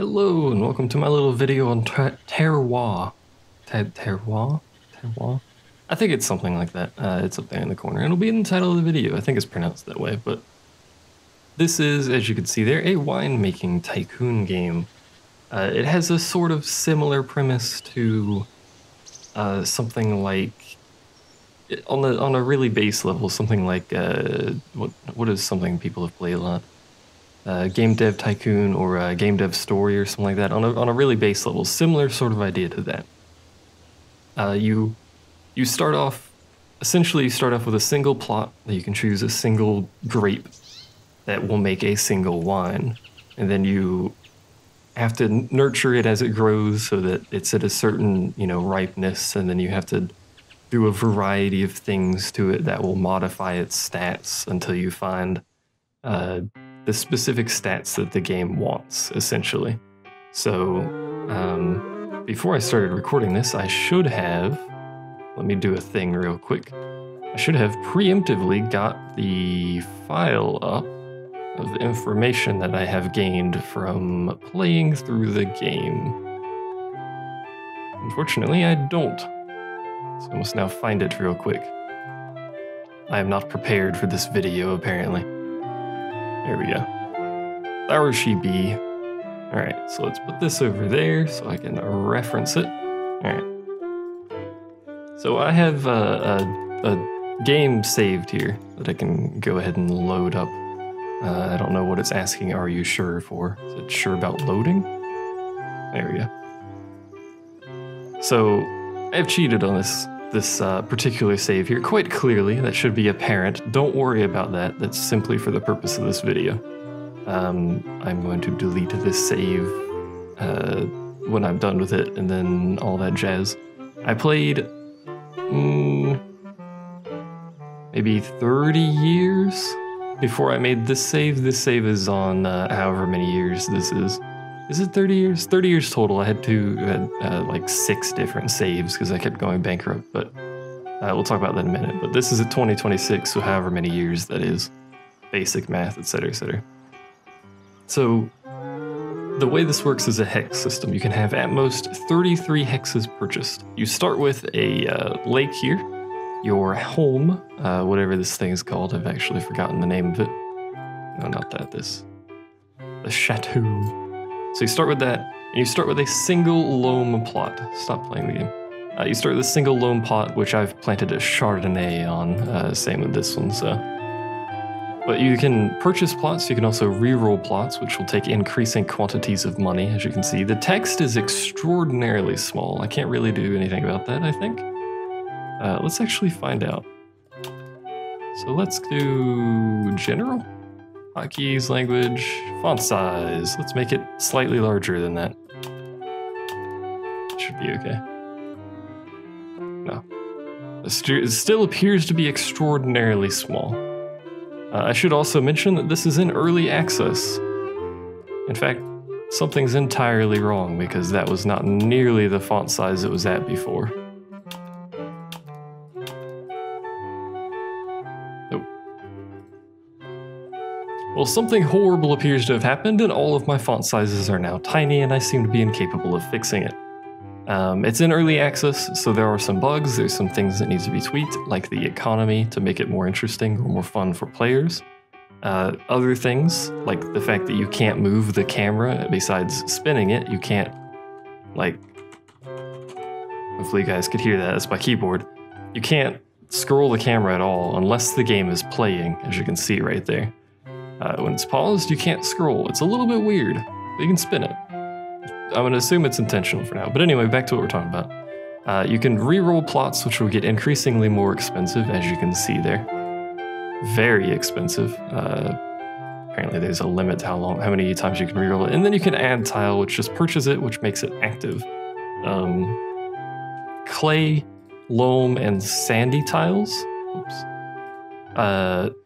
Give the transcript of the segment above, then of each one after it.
Hello and welcome to my little video on Terroir. Terroir? Terroir? I think it's something like that. It's up there in the corner. It'll be in the title of the video. I think it's pronounced that way, but this is, as you can see there, a winemaking tycoon game. It has a sort of similar premise to something like, on a really base level, something like, what is something people have played a lot? Game Dev Tycoon or Game Dev Story or something like that, on a really base level, similar sort of idea to that. You start off, essentially you start off with a single plot that you can choose a single grape that will make a single wine, and then you have to nurture it as it grows so that it's at a certain, ripeness, and then you have to do a variety of things to it that will modify its stats until you find the specific stats that the game wants, essentially. So, before I started recording this, I should have, let me do a thing real quick. I should have preemptively got the file up of information that I have gained from playing through the game. Unfortunately, I don't. So I must now find it real quick. I am not prepared for this video, apparently. There we go. There she be. Alright, so let's put this over there so I can reference it. Alright. So I have a game saved here that I can go ahead and load up. I don't know what it's asking, are you sure for? Is it sure about loading? There we go. So I have cheated on this particular save here quite clearly. That should be apparent. Don't worry about that. That's simply for the purpose of this video. I'm going to delete this save when I'm done with it, and then all that jazz. I played maybe 30 years before I made this save. This save is on however many years this is. Is it 30 years? 30 years total. I had like 6 different saves because I kept going bankrupt, but we'll talk about that in a minute. But this is at 2026, so however many years that is. Basic math, etc., etc. So the way this works is a hex system. You can have at most 33 hexes purchased. You start with a lake here, your home, whatever this thing is called. I've actually forgotten the name of it. No, not that, the chateau. So you start with that, and you start with a single loam plot. Stop playing the game. You start with a single loam plot, which I've planted a Chardonnay on, same with this one, so. But you can purchase plots, you can also re-roll plots, which will take increasing quantities of money, as you can see. The text is extraordinarily small. I can't really do anything about that, I think. Let's actually find out. So let's do general. Hotkeys, language, font size. Let's make it slightly larger than that. Should be okay. No. It still appears to be extraordinarily small. I should also mention that this is in early access. In fact, something's entirely wrong because that was not nearly the font size it was at before. Well, something horrible appears to have happened, and all of my font sizes are now tiny, and I seem to be incapable of fixing it. It's in early access, so there are some bugs, there's some things that need to be tweaked, like the economy to make it more interesting or more fun for players. Other things, like the fact that you can't move the camera besides spinning it, you can't, hopefully you guys could hear that, that's my keyboard. You can't scroll the camera at all unless the game is playing, as you can see right there. When it's paused, you can't scroll. It's a little bit weird, but you can spin it. I'm going to assume it's intentional for now. But anyway, back to what we're talking about. You can re-roll plots, which will get increasingly more expensive, as you can see there. Very expensive. Apparently there's a limit to how many times you can re-roll it. And then you can add tile, which just purchases it, which makes it active. Clay, loam, and sandy tiles. Oops.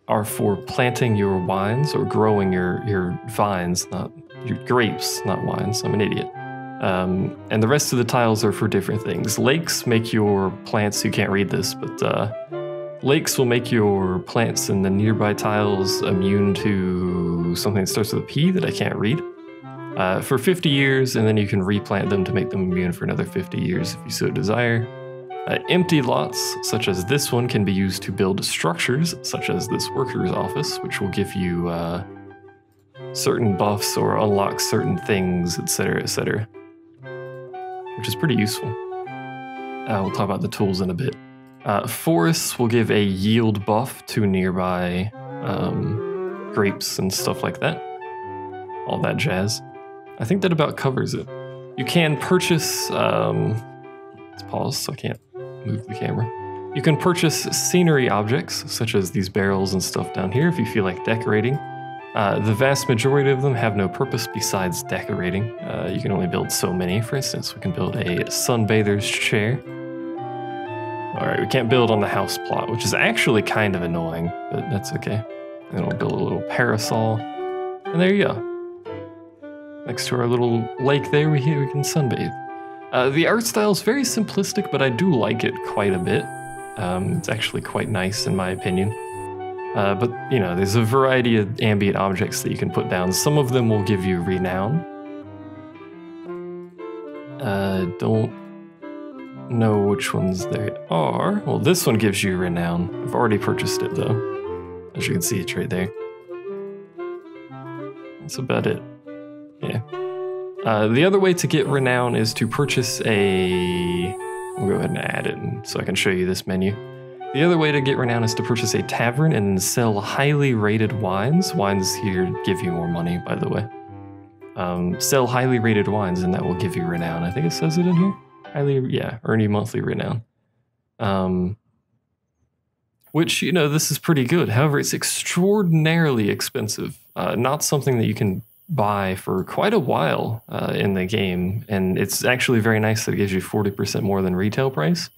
Are for planting your wines or growing your vines, not your grapes, not wines. I'm an idiot. And the rest of the tiles are for different things. Lakes make your plants, you can't read this, but lakes will make your plants and the nearby tiles immune to something that starts with a P that I can't read. for 50 years, and then you can replant them to make them immune for another 50 years if you so desire. Empty lots, such as this one, can be used to build structures, such as this worker's office, which will give you certain buffs or unlock certain things, etc., etc., which is pretty useful. We'll talk about the tools in a bit. Forests will give a yield buff to nearby grapes and stuff like that. All that jazz. I think that about covers it. You can purchase... let's pause so I can't move the camera. You can purchase scenery objects, such as these barrels and stuff down here if you feel like decorating. The vast majority of them have no purpose besides decorating. You can only build so many. For instance, we can build a sunbather's chair. Alright, we can't build on the house plot, which is actually kind of annoying, but that's okay. And then we'll build a little parasol. And there you go. Next to our little lake there, we can sunbathe. The art style is very simplistic, but I do like it quite a bit. It's actually quite nice in my opinion. But, you know, there's a variety of ambient objects that you can put down. Some of them will give you renown. Don't know which ones there are. Well, this one gives you renown. I've already purchased it, though. As you can see, it's right there. That's about it. Yeah. The other way to get renown is to purchase a... I'll go ahead and add it so I can show you this menu. The other way to get renown is to purchase a tavern and sell highly rated wines. Wines here give you more money, by the way. Sell highly rated wines and that will give you renown. I think it says it in here. Earn you monthly renown. Which, you know, this is pretty good. However, it's extraordinarily expensive. Not something that you can buy for quite a while in the game, and it's actually very nice that it gives you 40% more than retail price.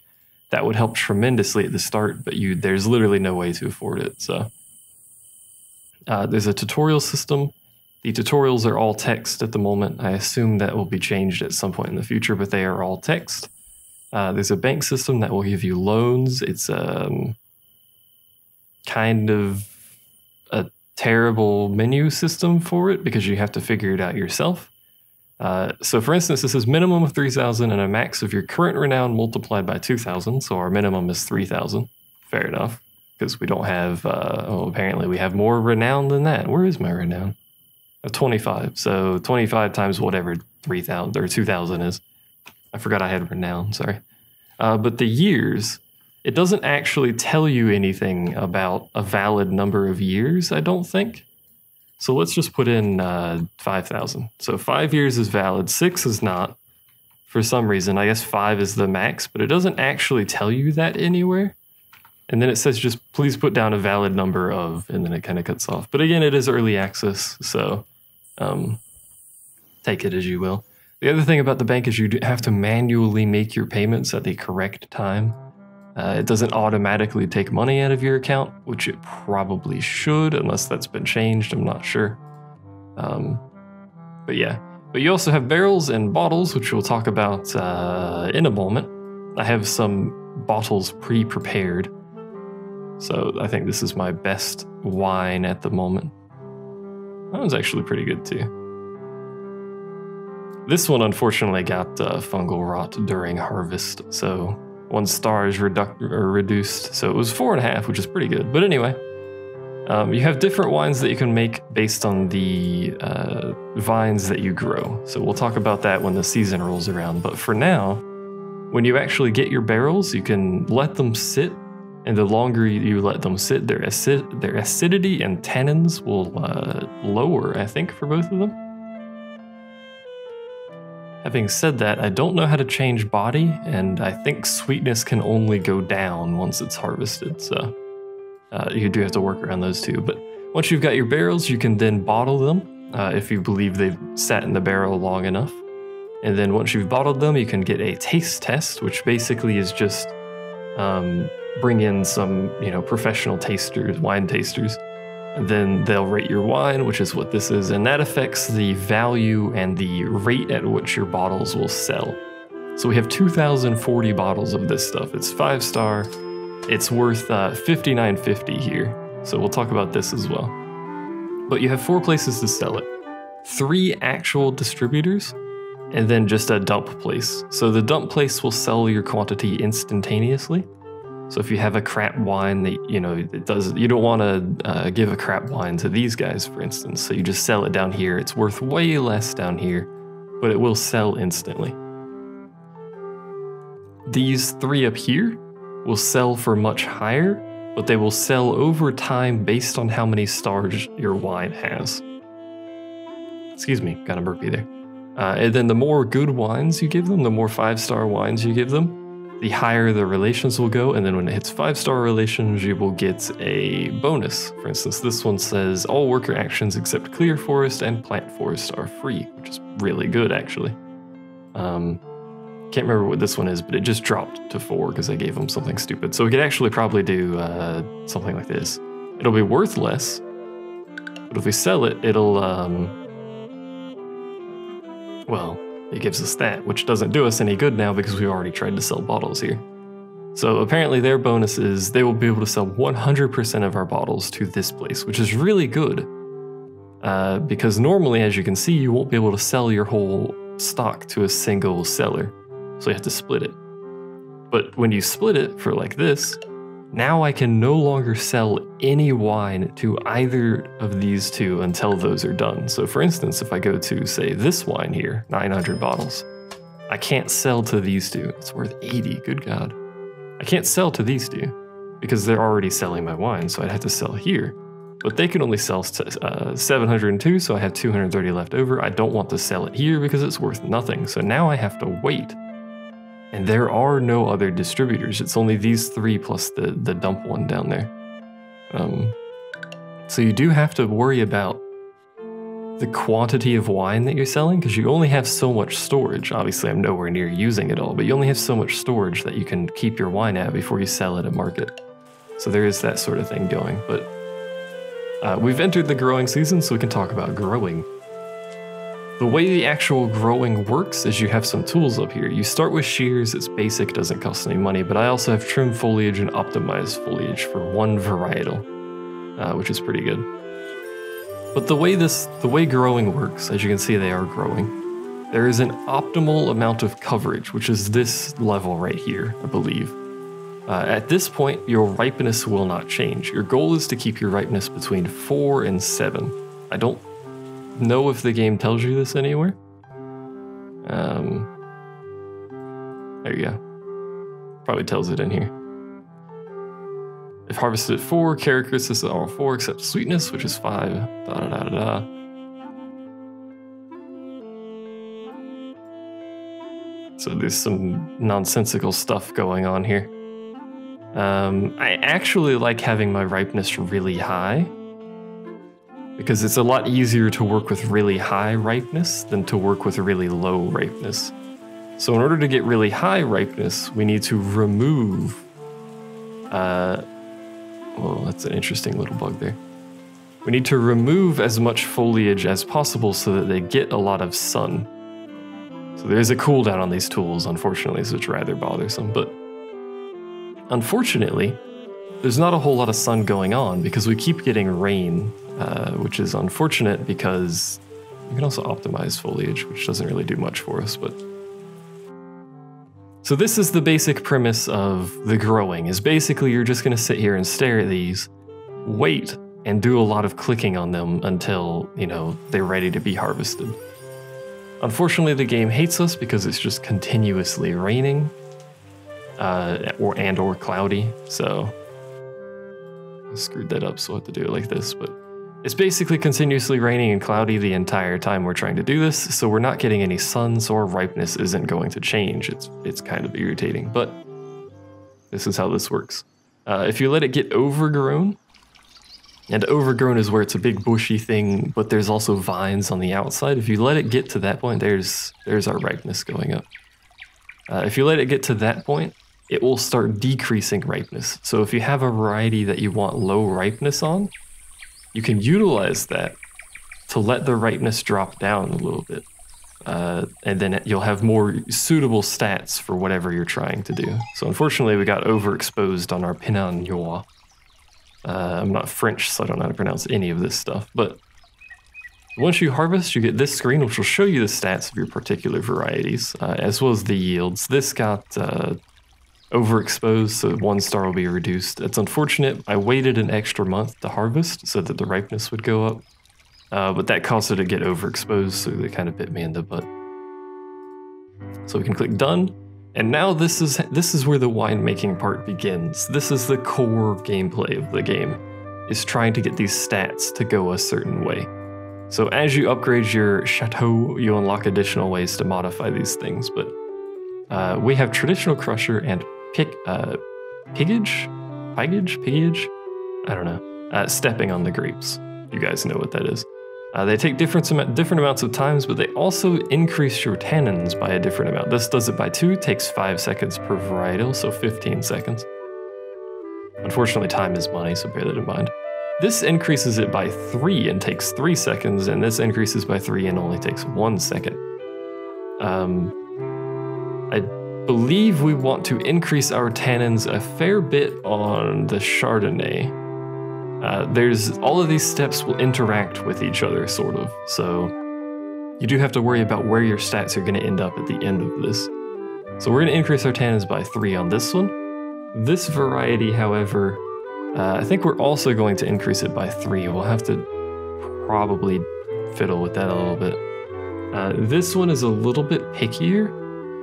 That would help tremendously at the start, but there's literally no way to afford it. So there's a tutorial system. The tutorials are all text at the moment. I assume that will be changed at some point in the future, but they are all text. There's a bank system that will give you loans. It's kind of a terrible menu system for it because you have to figure it out yourself. So for instance, this is minimum of 3,000 and a max of your current renown multiplied by 2,000. So our minimum is 3,000. Fair enough, because we don't have, apparently we have more renown than that. Where is my renown? 25. So 25 times whatever 3,000 or 2,000 is. I forgot I had renown, sorry. But the years, it doesn't actually tell you anything about a valid number of years, I don't think. So let's just put in 5,000. So 5 years is valid, 6 is not. For some reason, I guess 5 is the max, but it doesn't actually tell you that anywhere. And then it says just please put down a valid number of, and then it kind of cuts off. But again, it is early access, so take it as you will. The other thing about the bank is you have to manually make your payments at the correct time. It doesn't automatically take money out of your account, which it probably should, unless that's been changed, I'm not sure. But yeah. But you also have barrels and bottles, which we'll talk about in a moment. I have some bottles pre-prepared. So I think this is my best wine at the moment. That one's actually pretty good too. This one unfortunately got fungal rot during harvest, so 1 star is reduced, so it was 4.5, which is pretty good. But anyway, you have different wines that you can make based on the vines that you grow. So we'll talk about that when the season rolls around. But for now, when you actually get your barrels, you can let them sit, and the longer you let them sit, their acidity and tannins will lower, I think, for both of them. Having said that, I don't know how to change body, and I think sweetness can only go down once it's harvested, so you do have to work around those two. But once you've got your barrels, you can then bottle them if you believe they've sat in the barrel long enough. And then once you've bottled them, you can get a taste test, which basically is just bring in some, professional tasters, wine tasters. And then they'll rate your wine, which is what this is, and that affects the value and the rate at which your bottles will sell. So we have 2,040 bottles of this stuff. It's 5-star. It's worth $59.50 here. So we'll talk about this as well. But you have 4 places to sell it. 3 actual distributors, and then just a dump place. So the dump place will sell your quantity instantaneously. So if you have a crap wine that, you know, you don't want to give a crap wine to these guys, for instance. So you just sell it down here. It's worth way less down here, but it will sell instantly. These 3 up here will sell for much higher, but they will sell over time based on how many stars your wine has. Excuse me, got a burpee there. And then the more good wines you give them, the more 5-star wines you give them, the higher the relations will go. And then when it hits 5-star relations, you will get a bonus. For instance, this one says all worker actions except clear forest and plant forest are free, which is really good actually. Can't remember what this one is, but it just dropped to 4 because I gave them something stupid. So we could actually probably do something like this. It'll be worth less, but if we sell it, it'll, well, it gives us that, which doesn't do us any good now because we already tried to sell bottles here. So apparently their bonus is they will be able to sell 100% of our bottles to this place, which is really good. Because normally, as you can see, you won't be able to sell your whole stock to a single seller. So you have to split it. But when you split it for like this, now I can no longer sell any wine to either of these 2 until those are done. So for instance, if I go to, say, this wine here, 900 bottles, I can't sell to these 2. It's worth 80, good God. I can't sell to these 2 because they're already selling my wine, so I'd have to sell here. But they can only sell 702, so I have 230 left over. I don't want to sell it here because it's worth nothing, so now I have to wait. And there are no other distributors. It's only these 3 plus the dump one down there. So you do have to worry about the quantity of wine that you're selling because you only have so much storage. Obviously, I'm nowhere near using it all, but you only have so much storage that you can keep your wine at before you sell it at market. So there is that sort of thing going. But we've entered the growing season, so we can talk about growing. The way the actual growing works is you have some tools up here. You start with shears, it's basic, doesn't cost any money, but I also have trim foliage and optimized foliage for 1 varietal, which is pretty good. But the way growing works, as you can see they are growing, there is an optimal amount of coverage, which is this level right here, I believe. At this point, your ripeness will not change. Your goal is to keep your ripeness between 4 and 7. I don't know if the game tells you this anywhere. There you go. Probably tells it in here. If harvested at 4, characteristics are all 4 except sweetness, which is 5. So there's some nonsensical stuff going on here. I actually like having my ripeness really high, because it's a lot easier to work with really high ripeness than to work with really low ripeness. So in order to get really high ripeness, we need to remove, well, that's an interesting little bug there. We need to remove as much foliage as possible so that they get a lot of sun. So there is a cooldown on these tools, unfortunately, so it's rather bothersome, but unfortunately, there's not a whole lot of sun going on because we keep getting rain, which is unfortunate because we can also optimize foliage, which doesn't really do much for us, but... So this is the basic premise of the growing, is basically you're just gonna sit here and stare at these, wait, and do a lot of clicking on them until, you know, they're ready to be harvested. Unfortunately, the game hates us because it's just continuously raining, or cloudy, so I screwed that up, so I'll have to do it like this, but it's basically continuously raining and cloudy the entire time we're trying to do this, so we're not getting any sun, so our ripeness isn't going to change. It's kind of irritating, but this is how this works. If you let it get overgrown, and overgrown is where it's a big bushy thing, but there's also vines on the outside. If you let it get to that point, there's our ripeness going up. If you let it get to that point, it will start decreasing ripeness. So if you have a variety that you want low ripeness on, you can utilize that to let the ripeness drop down a little bit. And then you'll have more suitable stats for whatever you're trying to do. So unfortunately, we got overexposed on our Pinot Noir. I'm not French, so I don't know how to pronounce any of this stuff, but Once you harvest, you get this screen, which will show you the stats of your particular varieties, as well as the yields. This got overexposed, so 1 star will be reduced. It's unfortunate. I waited an extra month to harvest so that the ripeness would go up, but that caused it to get overexposed, so they kind of bit me in the butt. So we can click done, and now this is where the winemaking part begins. This is the core gameplay of the game, is trying to get these stats to go a certain way. So as you upgrade your chateau, you unlock additional ways to modify these things, but we have traditional crusher and piggage? I don't know. Stepping on the grapes. You guys know what that is. They take different amounts of times, but they also increase your tannins by a different amount. This does it by 2, takes 5 seconds per varietal, so 15 seconds. Unfortunately, time is money, so bear that in mind. This increases it by 3 and takes 3 seconds, and this increases by 3 and only takes 1 second. I believe we want to increase our tannins a fair bit on the Chardonnay. All of these steps will interact with each other, sort of, so you do have to worry about where your stats are going to end up at the end of this. So we're going to increase our tannins by 3 on this one. This variety, however, I think we're also going to increase it by 3. We'll have to probably fiddle with that a little bit. This one is a little bit pickier.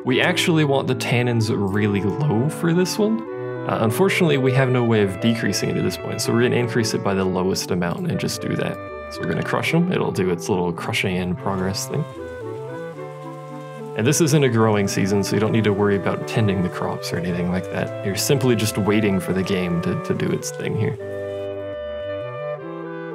We actually want the tannins really low for this one. Unfortunately, we have no way of decreasing it at this point, so we're going to increase it by the lowest amount and just do that. So we're going to crush them. It'll do its little crushing in progress thing. And this isn't a growing season, so you don't need to worry about tending the crops or anything like that. You're simply just waiting for the game to do its thing here.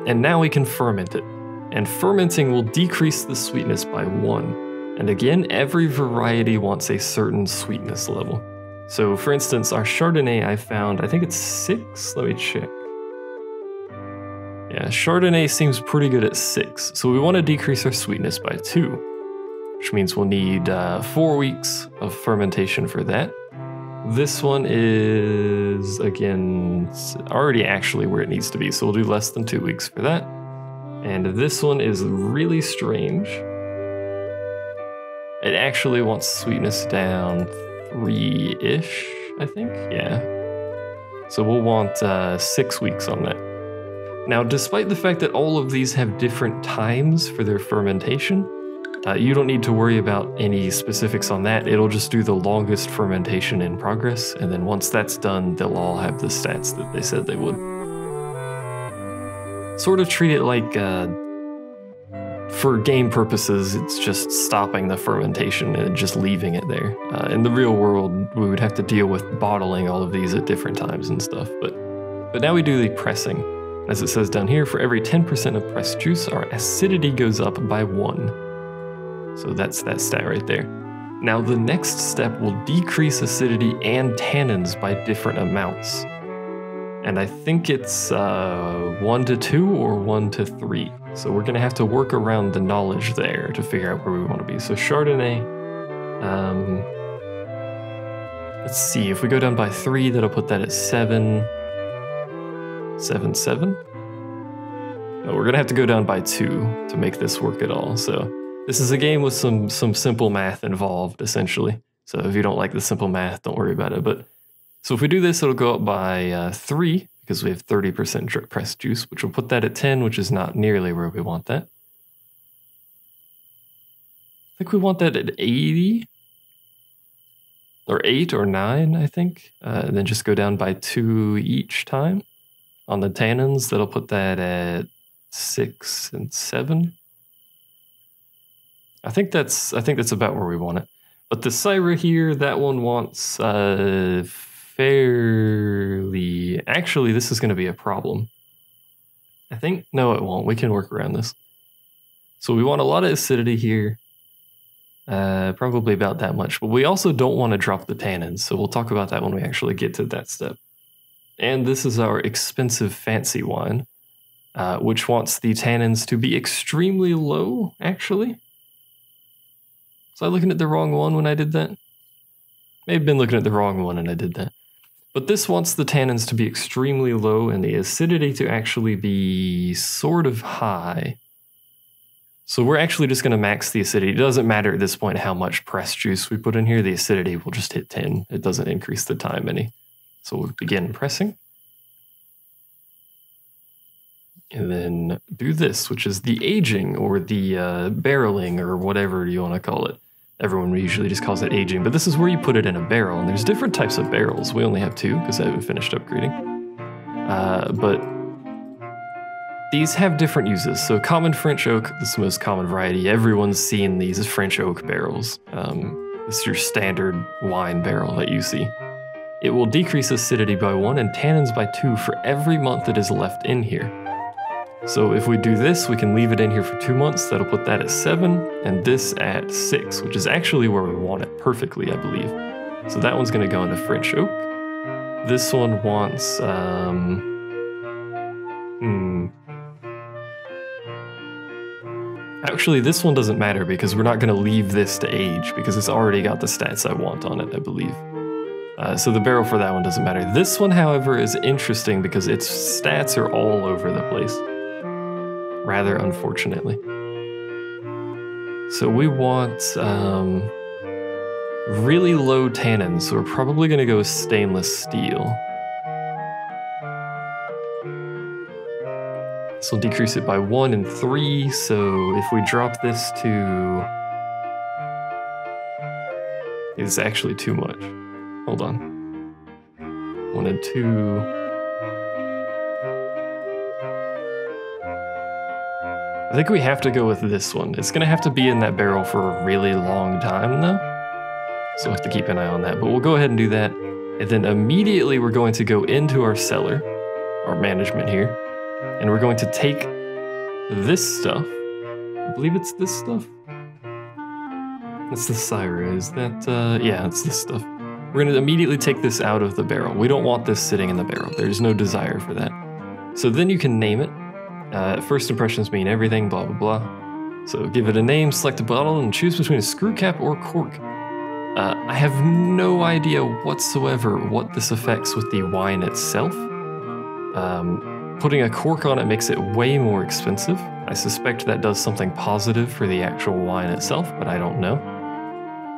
And now we can ferment it. And fermenting will decrease the sweetness by 1. And again, every variety wants a certain sweetness level. So for instance, our Chardonnay I found, I think it's 6, let me check. Yeah, Chardonnay seems pretty good at 6, so we want to decrease our sweetness by 2. Which means we'll need 4 weeks of fermentation for that. This one is, again, already actually where it needs to be, so we'll do less than 2 weeks for that. And this one is really strange. It actually wants sweetness down 3-ish, I think, yeah. So we'll want 6 weeks on that. Now, despite the fact that all of these have different times for their fermentation, you don't need to worry about any specifics on that. It'll just do the longest fermentation in progress, and then once that's done, they'll all have the stats that they said they would. Sort of treat it like, for game purposes, it's just stopping the fermentation and just leaving it there. In the real world, we would have to deal with bottling all of these at different times and stuff, but now we do the pressing. As it says down here, for every 10% of pressed juice, our acidity goes up by 1. So that's that stat right there. Now the next step will decrease acidity and tannins by different amounts. And I think it's 1 to 2 or 1 to 3. So we're gonna have to work around the knowledge there to figure out where we want to be. So Chardonnay, let's see, if we go down by 3, that'll put that at 7. 7, 7? No, we're gonna have to go down by 2 to make this work at all. So this is a game with some simple math involved, essentially. So if you don't like the simple math, don't worry about it. But so if we do this, it'll go up by 3 because we have 30% pressed juice, which will put that at 10, which is not nearly where we want that. I think we want that at 80 or 8 or 9, I think. And then just go down by 2 each time. On the tannins, that'll put that at 6 and 7. I think that's about where we want it. But the Syrah here, that one wants fairly... Actually, this is going to be a problem. I think... No, it won't. We can work around this. So we want a lot of acidity here. Probably about that much. But we also don't want to drop the tannins. So we'll talk about that when we actually get to that step. And this is our expensive fancy wine, which wants the tannins to be extremely low, actually. Was I looking at the wrong one when I did that? May have been looking at the wrong one and I did that. But this wants the tannins to be extremely low and the acidity to actually be sort of high. So we're actually just going to max the acidity. It doesn't matter at this point how much pressed juice we put in here. The acidity will just hit 10. It doesn't increase the time any. So we'll begin pressing. And then do this, which is the aging or the barreling or whatever you want to call it. Everyone usually just calls it aging, but this is where you put it in a barrel. And there's different types of barrels. We only have 2 because I haven't finished upgrading. But these have different uses. So common French oak, this is the most common variety. Everyone's seen these as French oak barrels. This is your standard wine barrel that you see. It will decrease acidity by 1 and tannins by 2 for every month it is left in here. So if we do this, we can leave it in here for 2 months. That'll put that at 7 and this at 6, which is actually where we want it perfectly, I believe. So that one's going to go into French oak. This one wants, Actually, this one doesn't matter because we're not going to leave this to age because it's already got the stats I want on it, I believe. So the barrel for that one doesn't matter. This one, however, is interesting because its stats are all over the place. Rather unfortunately. So we want really low tannins, so we're probably going to go with stainless steel. This will decrease it by 1 and 3, so if we drop this to... It's actually too much. Hold on. 1 and 2... I think we have to go with this one. It's going to have to be in that barrel for a really long time, though. So we'll have to keep an eye on that. But we'll go ahead and do that. And then immediately we're going to go into our cellar, our management here. And we're going to take this stuff. I believe it's this stuff. That's the Syra. Is that, yeah, it's this stuff. We're going to immediately take this out of the barrel. We don't want this sitting in the barrel. There's no desire for that. So then you can name it. First impressions mean everything, blah, blah, blah. So give it a name, select a bottle, and choose between a screw cap or cork. I have no idea whatsoever what this affects with the wine itself. Putting a cork on it makes it way more expensive. I suspect that does something positive for the actual wine itself, but I don't know.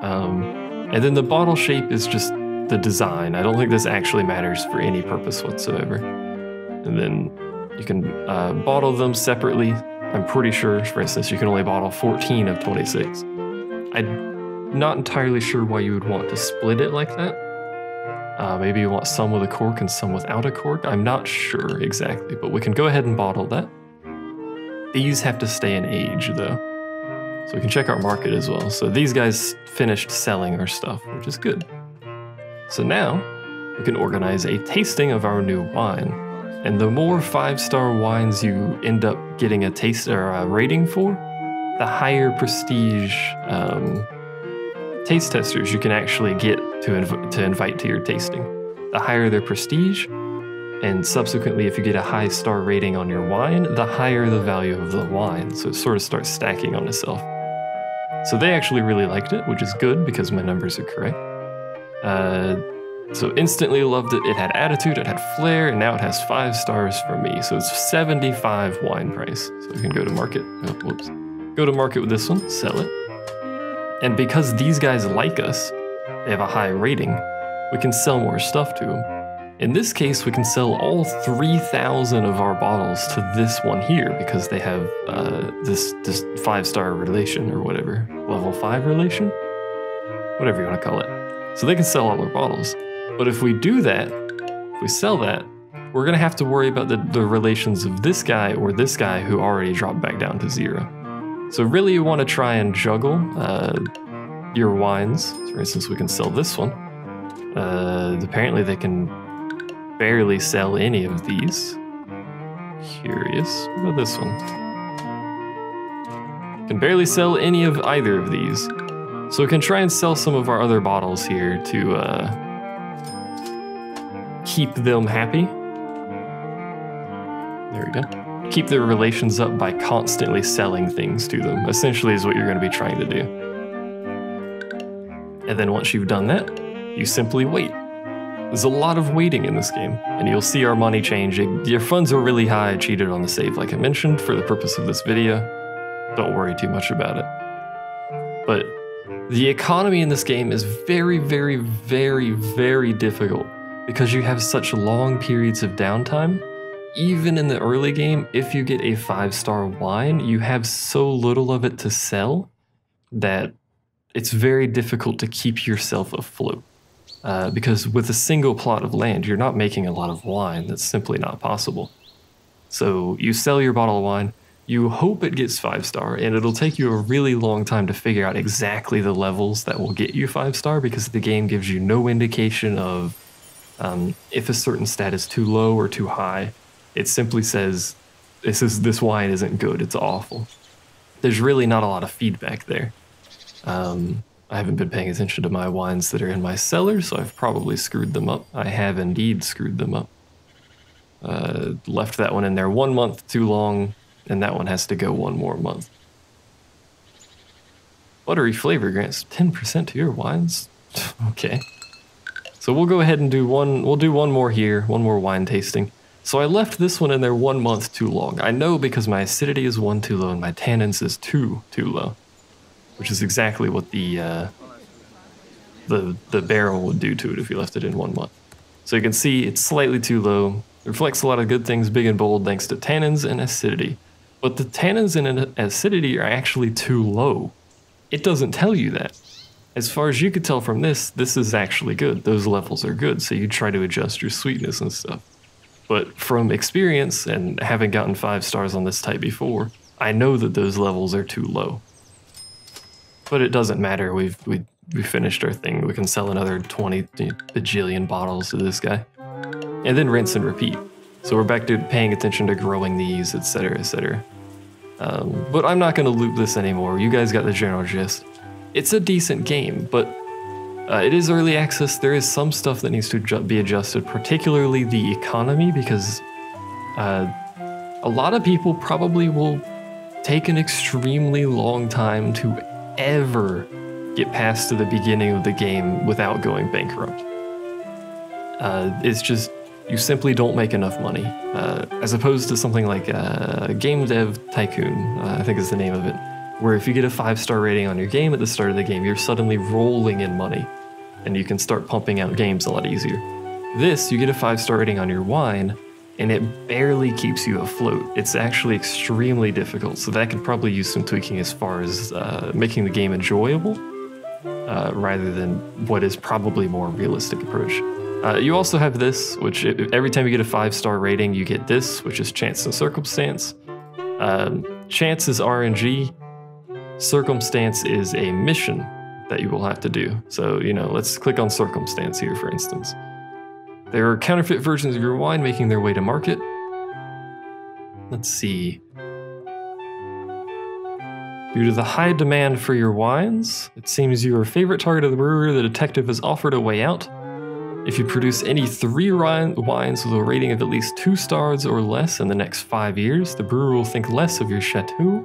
And then the bottle shape is just the design. I don't think this actually matters for any purpose whatsoever. And then you can bottle them separately. I'm pretty sure, for instance, you can only bottle 14 of 26. I'm not entirely sure why you would want to split it like that. Maybe you want some with a cork and some without a cork. I'm not sure exactly, but we can go ahead and bottle that. These have to stay in age, though. So we can check our market as well. So these guys finished selling our stuff, which is good. So now we can organize a tasting of our new wine. And the more 5-star wines you end up getting a taste or a rating for, the higher prestige taste testers you can actually get to invite to your tasting. The higher their prestige, and subsequently if you get a high star rating on your wine, the higher the value of the wine. So it sort of starts stacking on itself. So they actually really liked it, which is good because my numbers are correct. So instantly loved it. It had attitude, it had flair, and now it has 5 stars from me. So it's 75 wine price. So we can go to market. Oh, whoops. Go to market with this one, sell it. And because these guys like us, they have a high rating, we can sell more stuff to them. In this case, we can sell all 3,000 of our bottles to this one here because they have this 5-star relation or whatever. Level 5 relation? Whatever you want to call it. So they can sell all our bottles. But if we do that, if we sell that, we're going to have to worry about the relations of this guy or this guy who already dropped back down to 0. So really you want to try and juggle your wines. For instance, we can sell this one. Apparently they can barely sell any of these. Curious. What about this one? Can barely sell any of either of these. So we can try and sell some of our other bottles here to keep them happy. There we go. Keep their relations up by constantly selling things to them, essentially is what you're going to be trying to do. And then once you've done that, you simply wait. There's a lot of waiting in this game, and you'll see our money changing. Your funds are really high. I cheated on the save like I mentioned for the purpose of this video. don't worry too much about it. But the economy in this game is very, very, very, very difficult because you have such long periods of downtime. Even in the early game, if you get a 5-star wine, you have so little of it to sell that it's very difficult to keep yourself afloat. Because with a single plot of land, you're not making a lot of wine. That's simply not possible. So you sell your bottle of wine, you hope it gets 5-star, and it'll take you a really long time to figure out exactly the levels that will get you 5-star because the game gives you no indication of if a certain stat is too low or too high. It simply says, this wine isn't good, it's awful. There's really not a lot of feedback there. I haven't been paying attention to my wines that are in my cellar, so I've probably screwed them up. I have indeed screwed them up. Left that one in there 1 month too long, and that one has to go 1 more month. Buttery flavor grants 10% to your wines. Okay. So we'll go ahead and do one more here, one more wine tasting. So I left this one in there 1 month too long. I know because my acidity is 1 too low and my tannins is 2 too low. Which is exactly what the barrel would do to it if you left it in 1 month. So you can see it's slightly too low. It reflects a lot of good things, big and bold, thanks to tannins and acidity. But the tannins and acidity are actually too low. It doesn't tell you that. As far as you could tell from this is actually good. Those levels are good, so you try to adjust your sweetness and stuff. But from experience and having gotten 5 stars on this type before, I know that those levels are too low. But it doesn't matter. We finished our thing. We can sell another 20 bajillion bottles to this guy. And then rinse and repeat. So we're back to paying attention to growing these, etc., etc. But I'm not going to loop this anymore. You guys got the general gist. It's a decent game, but it is early access. There is some stuff that needs to be adjusted, particularly the economy, because a lot of people probably will take an extremely long time to ever get past to the beginning of the game without going bankrupt. It's just, you simply don't make enough money. As opposed to something like Game Dev Tycoon, I think is the name of it, where if you get a 5-star rating on your game at the start of the game, you're suddenly rolling in money, and you can start pumping out games a lot easier. This, you get a 5-star rating on your wine, and it barely keeps you afloat. It's actually extremely difficult, so that could probably use some tweaking as far as making the game enjoyable, rather than what is probably more realistic approach. You also have this, which every time you get a 5-star rating, you get this, which is Chance and Circumstance. Chance is RNG, Circumstance is a mission that you will have to do. So, let's click on Circumstance here, for instance. There are counterfeit versions of your wine making their way to market. Let's see. Due to the high demand for your wines, it seems your favorite target of the brewer, the detective, has offered a way out. If you produce any 3 wines with a rating of at least 2 stars or less in the next 5 years, the brewer will think less of your chateau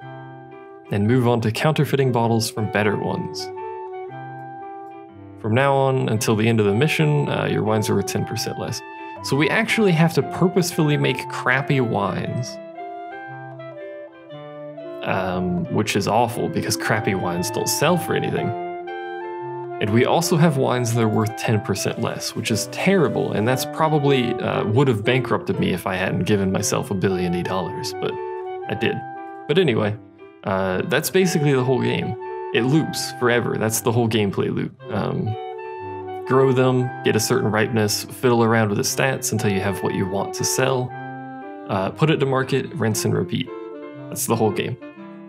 and move on to counterfeiting bottles from better ones. From now on until the end of the mission, your wines are worth 10% less. So we actually have to purposefully make crappy wines. Which is awful because crappy wines don't sell for anything. And we also have wines that are worth 10% less, which is terrible, and that's probably would have bankrupted me if I hadn't given myself $1 billion, but I did. But anyway, that's basically the whole game. It loops forever. That's the whole gameplay loop. Grow them, get a certain ripeness, fiddle around with the stats until you have what you want to sell, put it to market, rinse and repeat. That's the whole game.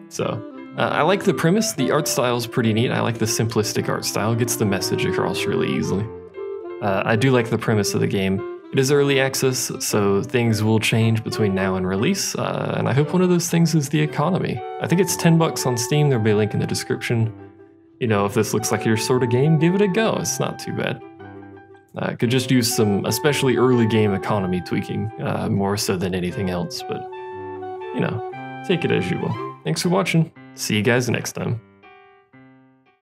So, I like the premise. The art style is pretty neat. I like the simplistic art style. It gets the message across really easily. I do like the premise of the game. It is early access, so things will change between now and release, and I hope one of those things is the economy. I think it's $10 on Steam. There'll be a link in the description. If this looks like your sort of game, give it a go. It's not too bad. Could just use some, especially early game economy tweaking, more so than anything else, but, take it as you will. Thanks for watching. See you guys next time.